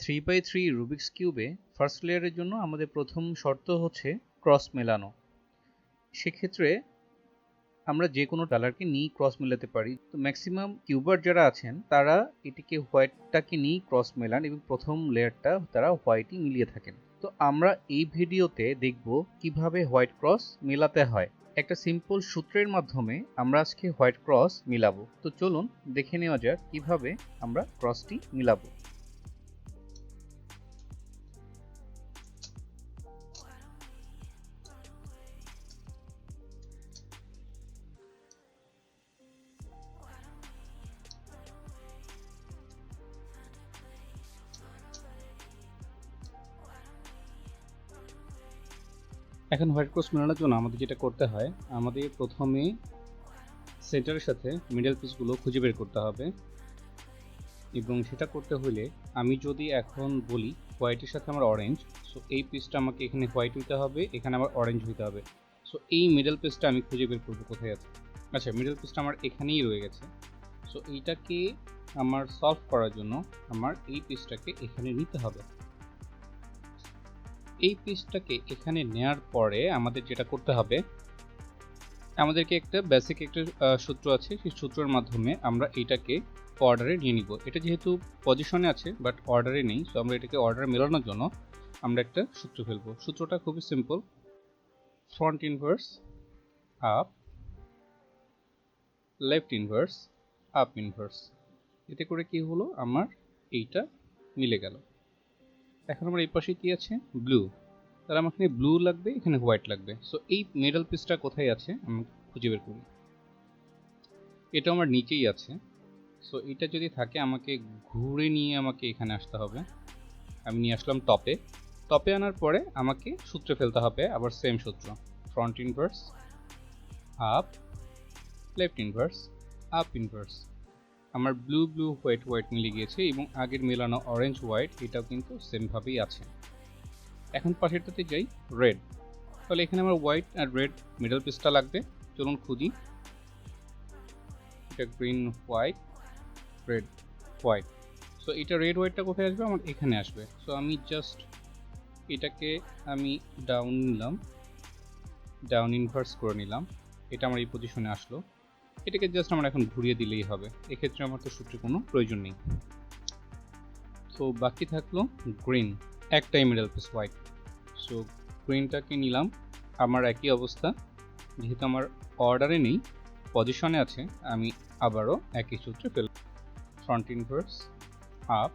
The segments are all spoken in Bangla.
3x3 রুবিক্স কিউবে ফার্স্ট লেয়ারের জন্য আমাদের প্রথম শর্ত হচ্ছে ক্রস মেলানো। সেক্ষেত্রে আমরা যে কোনো কালারকে নিয়ে ক্রস মেলাতে পারি। তো ম্যাক্সিমাম কিউবার যারা আছেন তারা এটিকে হোয়াইটটাকে নিয়ে ক্রস মেলান এবং প্রথম লেয়ারটা তারা হোয়াইটই মিলিয়ে থাকেন। তো আমরা এই ভিডিওতে দেখব কিভাবে হোয়াইট ক্রস মেলাতে হয়। একটা সিম্পল সূত্রের মাধ্যমে আমরা আজকে হোয়াইট ক্রস মিলাবো। তো চলুন দেখে নেওয়া যাক কিভাবে আমরা ক্রসটি মিলাবো। এখন হোয়াইট ক্রস মেলানোর জন্য আমাদের যেটা করতে হয়, আমাদের প্রথমে সেন্টারের সাথে মিডল পিসগুলো খুঁজে বের করতে হবে এবং সেটা করতে হলে আমি যদি এখন বলি হোয়াইটের সাথে আমার অরেঞ্জ, সো এই পিসটা আমাকে এখানে হোয়াইট হইতে হবে, এখানে আমার অরেঞ্জ হইতে হবে। সো এই মিডল পিসটা আমি খুঁজে বের করবো কোথায় আছে। আচ্ছা, মিডল পিসটা আমার এখানেই রয়ে গেছে। সো এইটাকে আমার সলভ করার জন্য আমার এই পিসটাকে এখানে নিতে হবে। এই পিসটাকে এখানে নেয়ার পরে আমাদের যেটা করতে হবে, আমাদেরকে একটা বেসিক একটা সূত্র আছে, সেই সূত্রের মাধ্যমে আমরা এইটাকে অর্ডারে নিয়ে নিব। এটা যেহেতু পজিশনে আছে বাট অর্ডারে নেই, সো আমরা এটাকে অর্ডারে মেলানোর জন্য আমরা একটা সূত্র ফেলবো। সূত্রটা খুবই simple, front inverse up, left inverse up inverse. এতে করে কি হলো, আমার এইটা মিলে গেল। এখন আমার এই পাশে কি আছে, ব্লু, তাহলে আমার এখানে ব্লু লাগবে, এখানে হোয়াইট লাগবে। সো এই মিডল পিসটা কোথায় আছে আমি খুঁজে বের করি। এটা আমার নিচেই আছে। সো এটা যদি থাকে আমাকে ঘুরে নিয়ে আমাকে এখানে আসতে হবে। আমি নিয়ে আসলাম টপে। টপে আনার পরে আমাকে সূত্রে ফেলতে হবে আবার সেম সূত্র, front inverse up, left inverse up inverse. আমার ব্লু ব্লু হোয়াইট হোয়াইট মিলে গিয়েছে এবং আগের মেলানো অরেঞ্জ হোয়াইট এটাও কিন্তু সেমভাবেই আছে। এখন পাশেরটাতে যাই, রেড। তাহলে এখানে আমার হোয়াইট আর রেড মিডল পিসটা লাগবে। চলুন খুঁজি। এটা green white, red white. So এটা রেড হোয়াইটটা কোথায় আসবে, আমার এখানে আসবে। সো আমি জাস্ট এটাকে আমি ডাউন নিলাম, ডাউন ইনভার্স করে নিলাম। এটা আমার এই পজিশনে আসলো। এটাকে জাস্ট আমরা এখন ঘুরিয়ে দিলেই হবে। এক্ষেত্রে আমার তো সূত্রে কোনো প্রয়োজন নেই। তো বাকি থাকলো গ্রিন, একটাই মিডল পিস হোয়াইট। সো গ্রিনটাকে নিলাম। আমার একই অবস্থা, যেহেতু আমার অর্ডারে নেই, পজিশনে আছে, আমি আবারও একই সূত্রে ফেলব, front inverse up,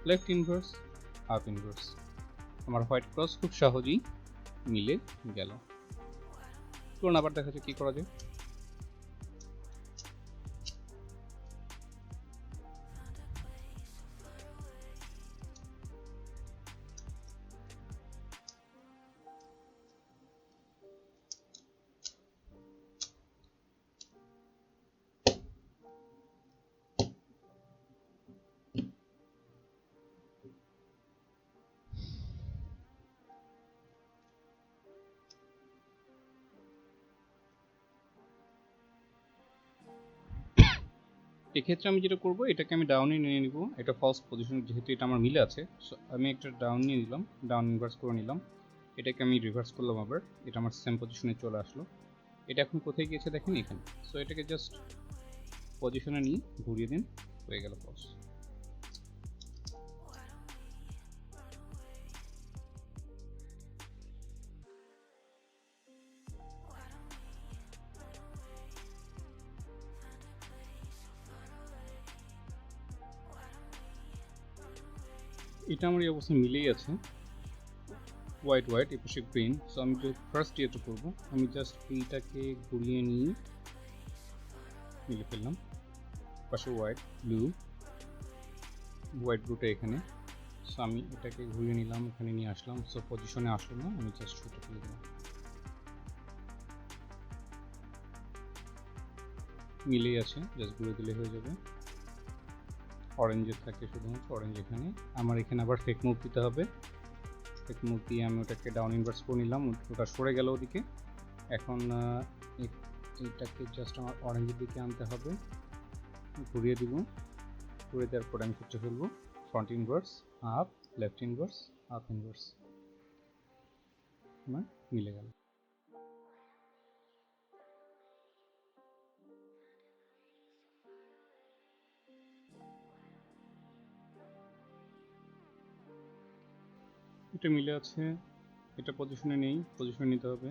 left inverse up inverse. আমার হোয়াইট ক্রস খুব সহজেই মিলে গেল। চলুন আবার দেখা যাক কী করা যায়। এক্ষেত্রে আমি যেটা করবো, এটাকে আমি ডাউনে নিয়ে নিব। এটা ফলস পজিশন, যেহেতু এটা আমার মিলে আছে। সো আমি একটা ডাউন নিয়ে নিলাম, ডাউন ইনভার্স করে নিলাম। এটাকে আমি রিভার্স করলাম আবার, এটা আমার সেম পজিশনে চলে আসলো। এটা এখন কোথায় গিয়েছে দেখেন, এখানে। সো এটাকে জাস্ট পজিশনে নিয়ে ঘুরিয়ে দিন, হয়ে গেল ফলস। এটা আমার এই অবস্থা মিলেই আছে, হোয়াইট হোয়াইট, এ পাশে গ্রিন। সো আমি যে ফার্স্ট ইয়েটা করবো, আমি জাস্ট এইটাকে ঘুরিয়ে নিয়ে মিলে ফেললাম। পাশে হোয়াইট ব্লু, হোয়াইট ব্লুটা এখানে। সো আমি এটাকে ঘুরিয়ে নিলাম, এখানে নিয়ে আসলাম। সো পজিশনে আসলো না, আমি জাস্ট শুটে ফেলে দিলাম, মিলেই আছে, জাস্ট ঘুরে দিলে হয়ে যাবে। অরেঞ্জের থাকে শুধুমাত্র, অরেঞ্জ এখানে। আমার এখানে আবার ফেক মুভ দিতে হবে। ফেক মুভ দিয়ে আমি ওটাকে ডাউন ইনভার্স করে নিলাম, ওটা সরে গেল ওদিকে। এখন এইটাকে জাস্ট আমার অরেঞ্জের দিকে আনতে হবে, ঘুরিয়ে দিব। ঘুরে দেওয়ার পরে আমি খুঁজে ফেলবো, front inverse, up, left inverse, up inverse, আমার মিলে গেল। এটা মিলে আছে, এটা পজিশনে নেই, পজিশনে নিতে হবে।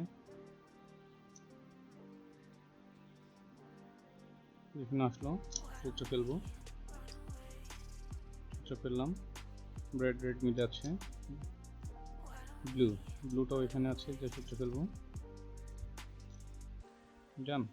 পজিশনে আসলো, সূত্র ফেলবো, সূত্র ফেললাম। রেড রেড মিলে আছে, ব্লু, ব্লুটাও এখানে আছে, যে সূত্র ফেলবো, ডান।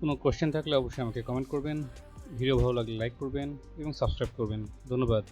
কোনো কোশ্চেন থাকলে অবশ্যই আমাকে কমেন্ট করবেন, ভিডিও ভালো লাগলে লাইক করবেন এবং সাবস্ক্রাইব করবেন। ধন্যবাদ।